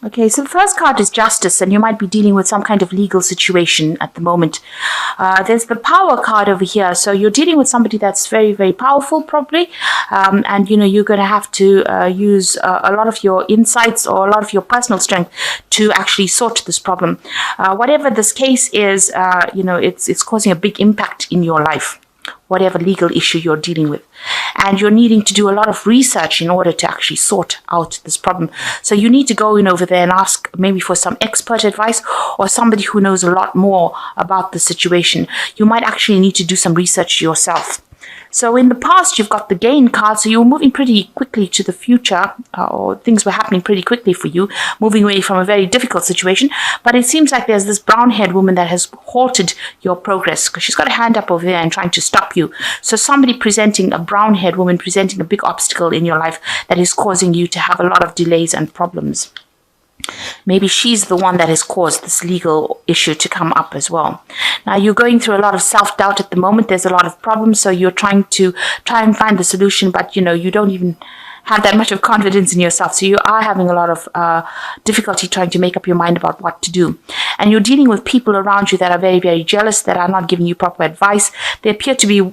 Okay, so the first card is justice, and you might be dealing with some kind of legal situation at the moment. There's the power card over here, so you're dealing with somebody that's very, very powerful, probably, and you're going to have to use a lot of your insights or a lot of your personal strength to actually sort this problem. Whatever this case is, it's causing a big impact in your life, whatever legal issue you're dealing with. And you're needing to do a lot of research in order to actually sort out this problem. So you need to go in over there and ask maybe for some expert advice or somebody who knows a lot more about the situation. You might actually need to do some research yourself. So in the past, you've got the gain card, so you were moving pretty quickly to the future, or things were happening pretty quickly for you, moving away from a very difficult situation. But it seems like there's this brown-haired woman that has halted your progress, because she's got a hand up over there and trying to stop you. So somebody presenting, a brown-haired woman presenting a big obstacle in your life that is causing you to have a lot of delays and problems. Maybe she's the one that has caused this legal issue to come up as well. Now, you're going through a lot of self-doubt at the moment. There's a lot of problems, so you're trying and find the solution, but you don't even have that much of confidence in yourself. So you are having a lot of difficulty trying to make up your mind about what to do. And you're dealing with people around you that are very, very jealous, that are not giving you proper advice. They appear to be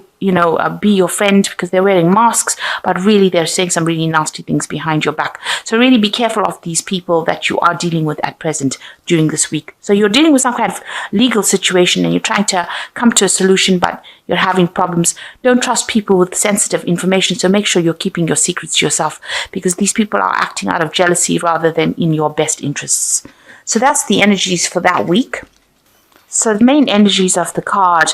be your friend because they're wearing masks, but really they're saying some really nasty things behind your back. So really be careful of these people that you are dealing with at present during this week. So you're dealing with some kind of legal situation and you're trying to come to a solution, but you're having problems. Don't trust people with sensitive information, so make sure you're keeping your secrets to yourself, because these people are acting out of jealousy rather than in your best interests. So that's the energies for that week. So the main energies of the card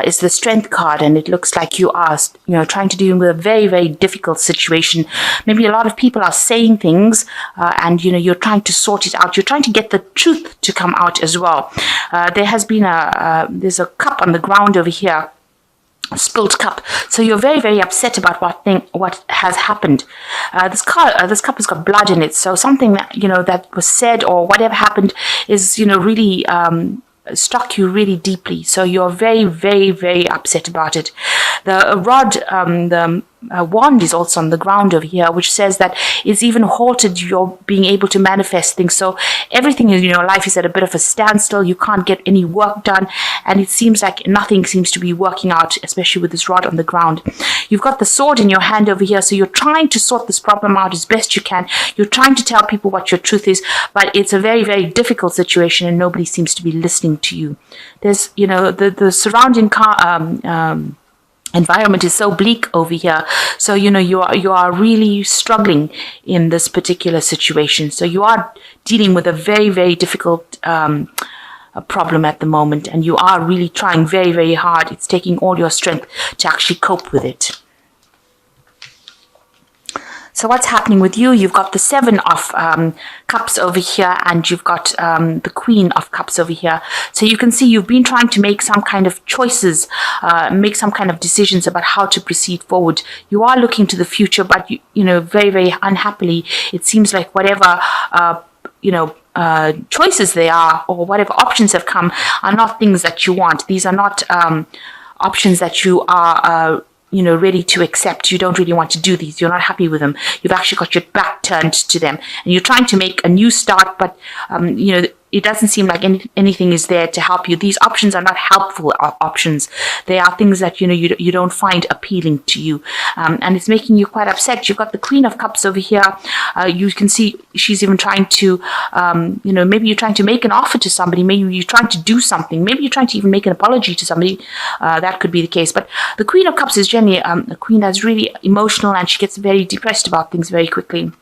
is the strength card, and it looks like you are trying to deal with a very, very difficult situation. Maybe a lot of people are saying things and you're trying to sort it out. You're trying to get the truth to come out as well. There has been there's a cup on the ground over here, a spilled cup. So you're very, very upset about what has happened. This cup has got blood in it, so something that that was said or whatever happened is really struck you really deeply. So you're very, very, very upset about it. The rod, the wand is also on the ground over here, which says that it's even halted your being able to manifest things. So everything in your life is at a bit of a standstill. You can't get any work done, and it seems like nothing seems to be working out, especially with this rod on the ground. You've got the sword in your hand over here, so you're trying to sort this problem out as best you can. You're trying to tell people what your truth is, but it's a very, very difficult situation and nobody seems to be listening to you. There's the surrounding environment is so bleak over here, so you are really struggling in this particular situation. So you are dealing with a very, very difficult problem at the moment, and you are really trying very, very hard. It's taking all your strength to actually cope with it. So what's happening with you? You've got the Seven of Cups over here, and you've got the Queen of Cups over here. So you can see you've been trying to make some kind of choices, make some kind of decisions about how to proceed forward. You are looking to the future, but very, very unhappily, it seems like whatever choices they are or whatever options have come are not things that you want. These are not options that you are ready to accept. You don't really want to do these. You're not happy with them. You've actually got your back turned to them, and you're trying to make a new start, but it doesn't seem like anything is there to help you. These options are not helpful options. They are things that you don't find appealing to you, and it's making you quite upset. You've got the Queen of Cups over here. You can see she's even trying to, maybe you're trying to make an offer to somebody. Maybe you're trying to do something. Maybe you're trying to even make an apology to somebody. That could be the case. But the Queen of Cups is generally a queen that's really emotional, and she gets very depressed about things very quickly.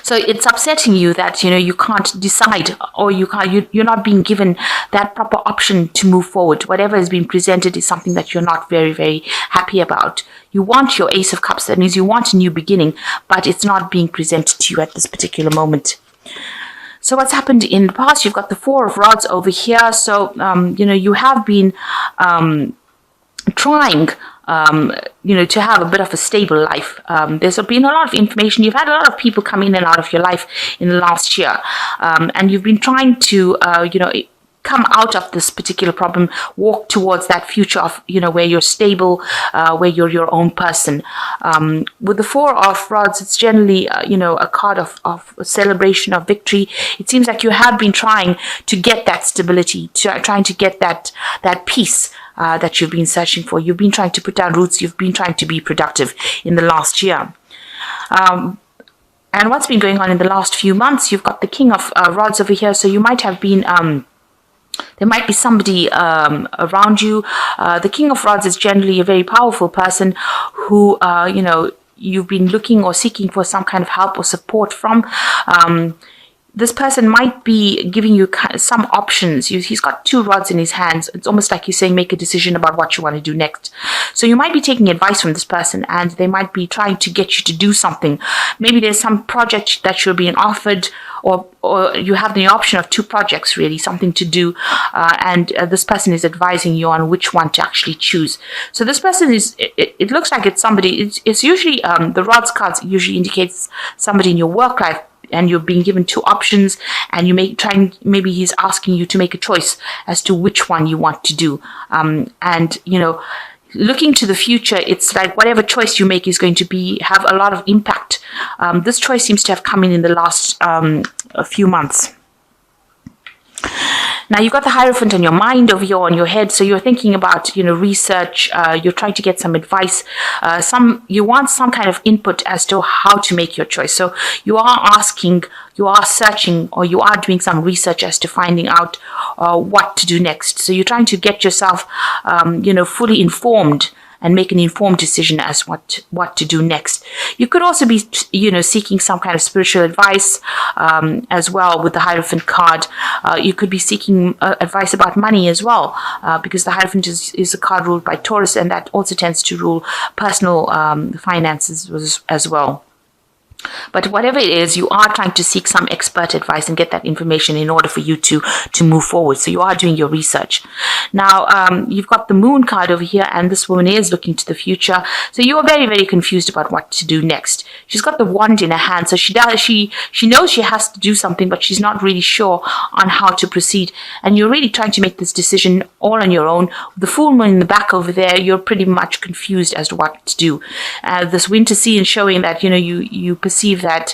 So it's upsetting you that you can't decide, or you're not being given that proper option to move forward. Whatever has been presented is something that you're not very, very happy about. You want your Ace of Cups. That means you want a new beginning, but it's not being presented to you at this particular moment. So what's happened in the past? You've got the Four of Rods over here. So you have been trying to have a bit of a stable life. There's been a lot of information. You've had a lot of people come in and out of your life in the last year. And you've been trying to, come out of this particular problem, walk towards that future of, where you're stable, where you're your own person. With the Four of Rods, it's generally, a card of a celebration of victory. It seems like you have been trying to get that stability, trying to get that peace that you've been searching for. You've been trying to put down roots. You've been trying to be productive in the last year. And what's been going on in the last few months, you've got the King of Rods over here. So you might have been, there might be somebody around you. The King of Rods is generally a very powerful person who, you've been looking or seeking for some kind of help or support from. This person might be giving you some options. He's got two rods in his hands. It's almost like he's saying, make a decision about what you want to do next. So you might be taking advice from this person, and they might be trying to get you to do something. Maybe there's some project that you're being offered, or you have the option of two projects, really, something to do. And this person is advising you on which one to actually choose. So this person it looks like it's somebody, it's usually, the rods cards usually indicates somebody in your work life, and you're being given two options, and maybe he's asking you to make a choice as to which one you want to do. And looking to the future, it's like whatever choice you make is going to have a lot of impact. This choice seems to have come in the last a few months. Now, you've got the Hierophant on your mind over here on your head. So you're thinking about, research. You're trying to get some advice. You want some kind of input as to how to make your choice. So you are asking, you are searching, or you are doing some research as to finding out what to do next. So you're trying to get yourself, fully informed and make an informed decision as what to do next. You could also be, seeking some kind of spiritual advice as well with the Hierophant card. You could be seeking advice about money as well, because the Hierophant is a card ruled by Taurus, and that also tends to rule personal finances as well. But whatever it is, you are trying to seek some expert advice and get that information in order for you to move forward. So you are doing your research. Now, you've got the Moon card over here, and this woman is looking to the future. So you are very, very confused about what to do next. She's got the wand in her hand, so she knows she has to do something, but she's not really sure on how to proceed. And you're really trying to make this decision all on your own. The full moon in the back over there, you're pretty much confused as to what to do. This winter scene showing that you perceive that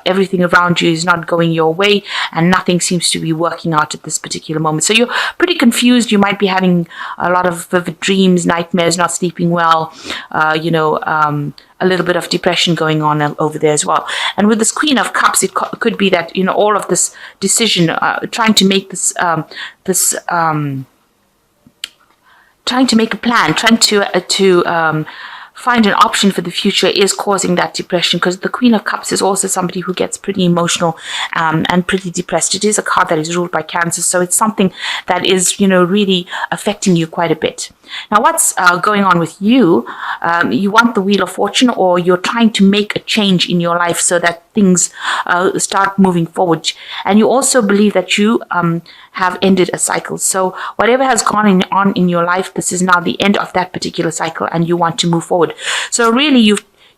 everything around you is not going your way, and nothing seems to be working out at this particular moment. So you're pretty confused. You might be having a lot of vivid dreams, nightmares, not sleeping well, a little bit of depression going on over there as well. And with this Queen of Cups, it could be that, all of this decision, trying to make this, trying to make a plan, trying to find an option for the future is causing that depression, because the Queen of Cups is also somebody who gets pretty emotional and pretty depressed. It is a card that is ruled by Cancer, so it's something that is, really affecting you quite a bit. Now, what's going on with you? You want the Wheel of Fortune, or you're trying to make a change in your life so that things start moving forward. And you also believe that you have ended a cycle. So whatever has gone on in your life, this is now the end of that particular cycle, and you want to move forward. So really,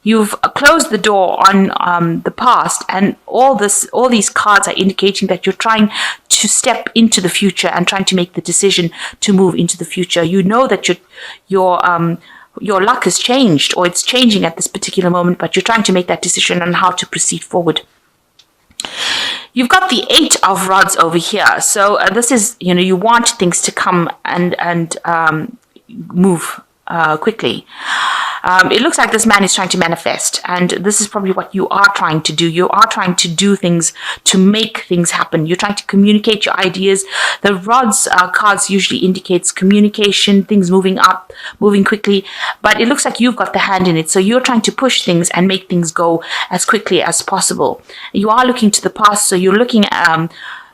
you've closed the door on the past, and all these cards are indicating that you're trying to step into the future and trying to make the decision to move into the future. You know that your luck has changed, or it's changing at this particular moment, but you're trying to make that decision on how to proceed forward. You've got the Eight of Rods over here. So this is, you want things to come and move quickly. It looks like this man is trying to manifest, and this is probably what you are trying to do. You are trying to do things to make things happen. You're trying to communicate your ideas. The rods cards usually indicates communication, things moving up, moving quickly, but it looks like you've got the hand in it. So you're trying to push things and make things go as quickly as possible. You are looking to the past, so you're looking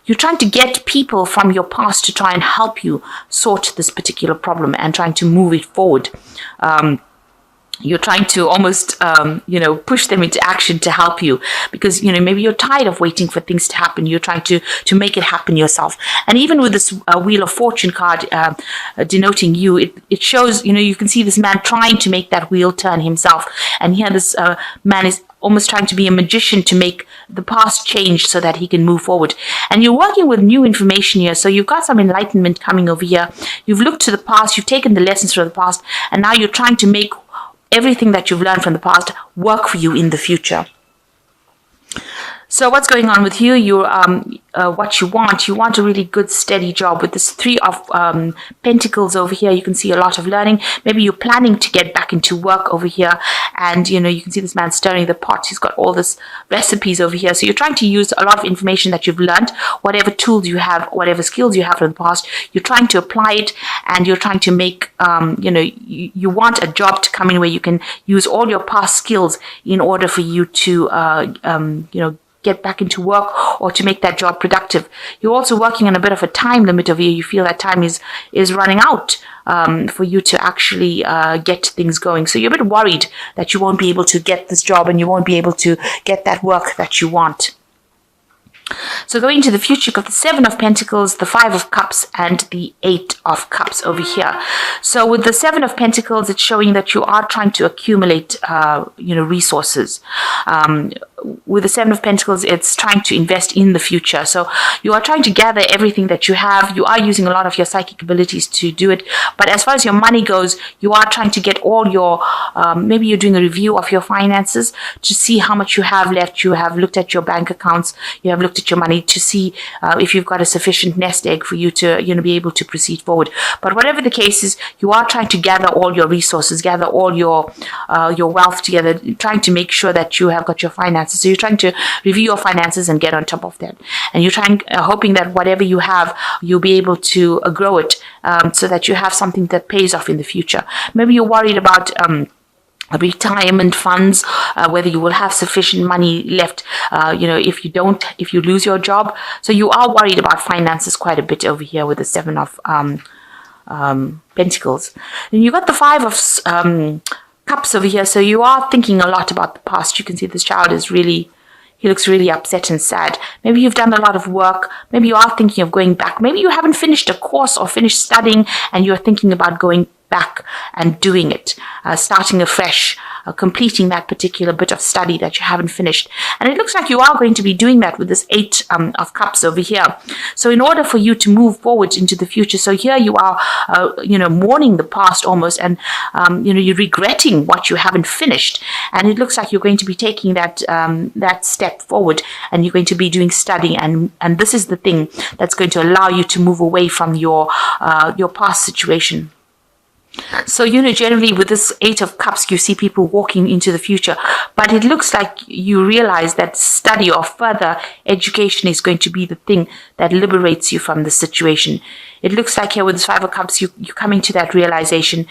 you're trying to get people from your past to try and help you sort this particular problem and trying to move it forward. you're trying to almost, push them into action to help you, because, maybe you're tired of waiting for things to happen. You're trying to make it happen yourself. And even with this Wheel of Fortune card denoting you, it shows, you can see this man trying to make that wheel turn himself. And here this man is almost trying to be a magician to make the past change so that he can move forward. And you're working with new information here. So you've got some enlightenment coming over here. You've looked to the past, you've taken the lessons from the past, and now you're trying to make everything that you've learned from the past work for you in the future. So what's going on with you? What you want a really good steady job. With this 3 of Pentacles over here, you can see a lot of learning. Maybe you're planning to get back into work over here, and you can see this man stirring the pot. He's got all this recipes over here. So you're trying to use a lot of information that you've learned, whatever tools you have, whatever skills you have from the past. You're trying to apply it, and you're trying to make you want a job to come in where you can use all your past skills in order for you to get back into work, or to make that job productive. You're also working on a bit of a time limit over here. You feel that time is running out for you to actually get things going. So you're a bit worried that you won't be able to get this job, and you won't be able to get that work that you want. So going into the future, you've got the 7 of Pentacles, the 5 of Cups, and the 8 of Cups over here. So with the 7 of Pentacles, it's showing that you are trying to accumulate, resources. With the 7 of Pentacles, it's trying to invest in the future. So you are trying to gather everything that you have. You are using a lot of your psychic abilities to do it. But as far as your money goes, you are trying to get all your, maybe you're doing a review of your finances to see how much you have left. You have looked at your bank accounts. You have looked at your money to see if you've got a sufficient nest egg for you to, be able to proceed forward. But whatever the case is, you are trying to gather all your resources, gather all your wealth together, trying to make sure that you have got your finances. So you're trying to review your finances and get on top of that. And you're trying, hoping that whatever you have, you'll be able to grow it so that you have something that pays off in the future. Maybe you're worried about retirement funds, whether you will have sufficient money left, if you lose your job. So you are worried about finances quite a bit over here with the 7 of Pentacles. And you got the 5 of Cups over here. So you are thinking a lot about the past. You can see this child is he looks really upset and sad. Maybe you've done a lot of work. Maybe you are thinking of going back. Maybe you haven't finished a course or finished studying, and you're thinking about going back and doing it, starting afresh, completing that particular bit of study that you haven't finished. And it looks like you are going to be doing that with this 8 of Cups over here. So in order for you to move forward into the future, so here you are, mourning the past almost, and, you're regretting what you haven't finished. And it looks like you're going to be taking that step forward, and you're going to be doing studying. And this is the thing that's going to allow you to move away from your past situation. So, generally with this 8 of Cups, you see people walking into the future, but it looks like you realize that study or further education is going to be the thing that liberates you from the situation. It looks like here with this 5 of Cups, you're coming to that realization.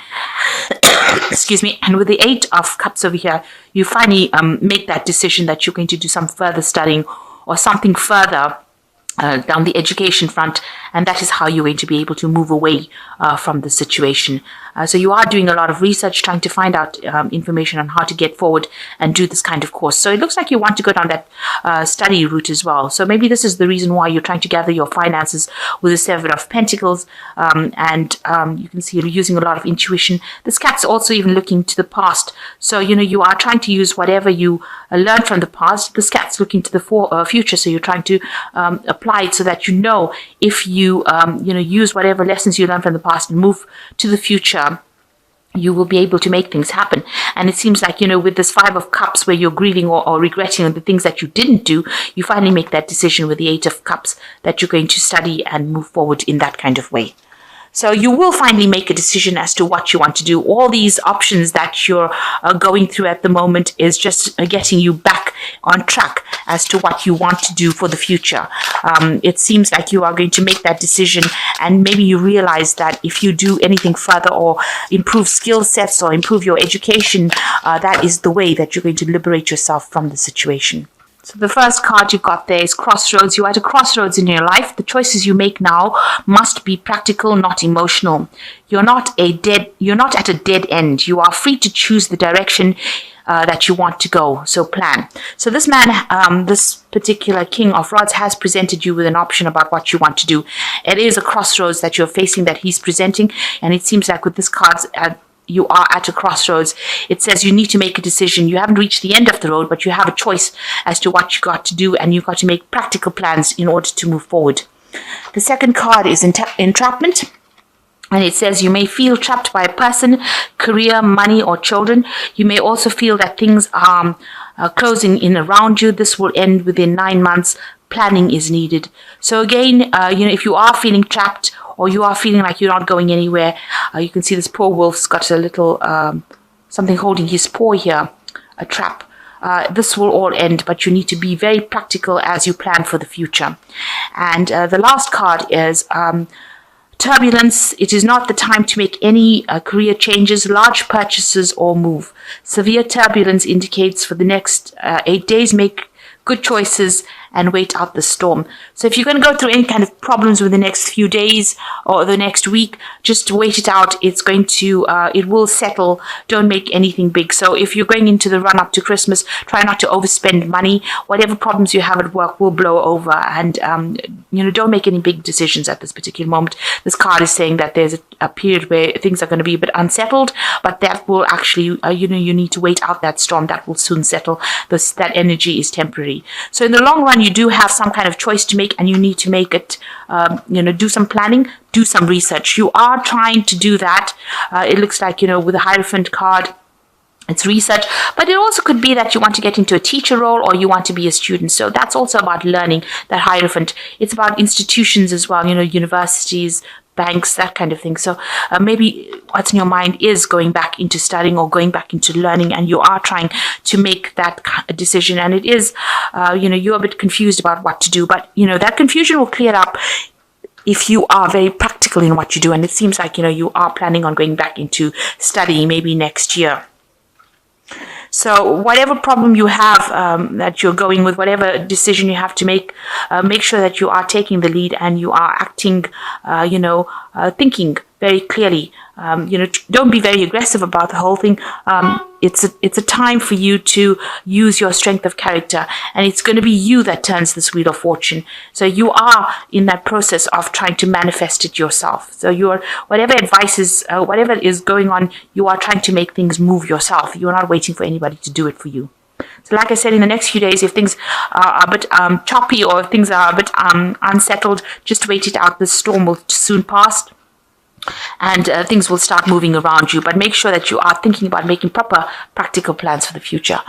Excuse me. And with the 8 of Cups over here, you finally make that decision that you're going to do some further studying or something further down the education front, and that is how you're going to be able to move away from the situation. So you are doing a lot of research, trying to find out information on how to get forward and do this kind of course. So it looks like you want to go down that study route as well. So maybe this is the reason why you're trying to gather your finances with the 7 of Pentacles, and you can see you're using a lot of intuition. This cat's also even looking to the past. So, you are trying to use whatever you learned from the past. This cat's looking to the future. So you're trying to apply it so that if you use whatever lessons you learned from the past and move to the future, you will be able to make things happen. And it seems like, with this 5 of Cups where you're grieving or regretting the things that you didn't do, you finally make that decision with the 8 of Cups that you're going to study and move forward in that kind of way. So you will finally make a decision as to what you want to do. All these options that you're going through at the moment is just getting you back on track as to what you want to do for the future. It seems like you are going to make that decision, and maybe you realize that if you do anything further or improve skill sets or improve your education, that is the way that you're going to liberate yourself from the situation. So the first card you got there is crossroads. You're at a crossroads in your life. The choices you make now must be practical, not emotional. You're not at a dead end. You are free to choose the direction that you want to go. So plan. So this man, this particular King of Rods, has presented you with an option about what you want to do. It is a crossroads that you're facing, that he's presenting, and it seems like with this card, you are at a crossroads. It says you need to make a decision. You haven't reached the end of the road, but you have a choice as to what you got to do, and you've got to make practical plans in order to move forward. The second card is entrapment. And it says you may feel trapped by a person, career, money, or children. You may also feel that things are closing in around you. This will end within 9 months. Planning is needed. So again, if you are feeling trapped, or you are feeling like you're not going anywhere, you can see this poor wolf's got a little something holding his paw here, a trap. This will all end, but you need to be very practical as you plan for the future. And the last card is turbulence. It is not the time to make any career changes, large purchases, or move. Severe turbulence indicates for the next 8 days, make good choices and wait out the storm. So if you're going to go through any kind of problems with the next few days or the next week, just wait it out. It's going to, it will settle. Don't make anything big. So if you're going into the run up to Christmas, try not to overspend money. Whatever problems you have at work will blow over, and don't make any big decisions at this particular moment. This card is saying that there's a period where things are going to be a bit unsettled, but that will actually, you need to wait out that storm. That will soon settle. That energy is temporary. So in the long run, you do have some kind of choice to make, and you need to make it, do some planning, do some research. You are trying to do that. It looks like, with the Hierophant card, it's research, but it also could be that you want to get into a teacher role, or you want to be a student. So that's also about learning, that Hierophant. It's about institutions as well, universities, banks, that kind of thing. So maybe what's in your mind is going back into studying or going back into learning, and you are trying to make that decision. And it is, you're a bit confused about what to do, but, that confusion will clear up if you are very practical in what you do. And it seems like, you are planning on going back into studying maybe next year. So whatever problem you have that you're going with, whatever decision you have to make sure that you are taking the lead and you are acting, thinking very clearly. Don't be very aggressive about the whole thing. It's a time for you to use your strength of character, and it's going to be you that turns this wheel of fortune. So you are in that process of trying to manifest it yourself. So whatever is going on, you are trying to make things move yourself. You are not waiting for anybody to do it for you. So like I said, in the next few days, if things are a bit choppy, or if things are a bit unsettled, just wait it out. The storm will soon pass, and things will start moving around you. But make sure that you are thinking about making proper practical plans for the future.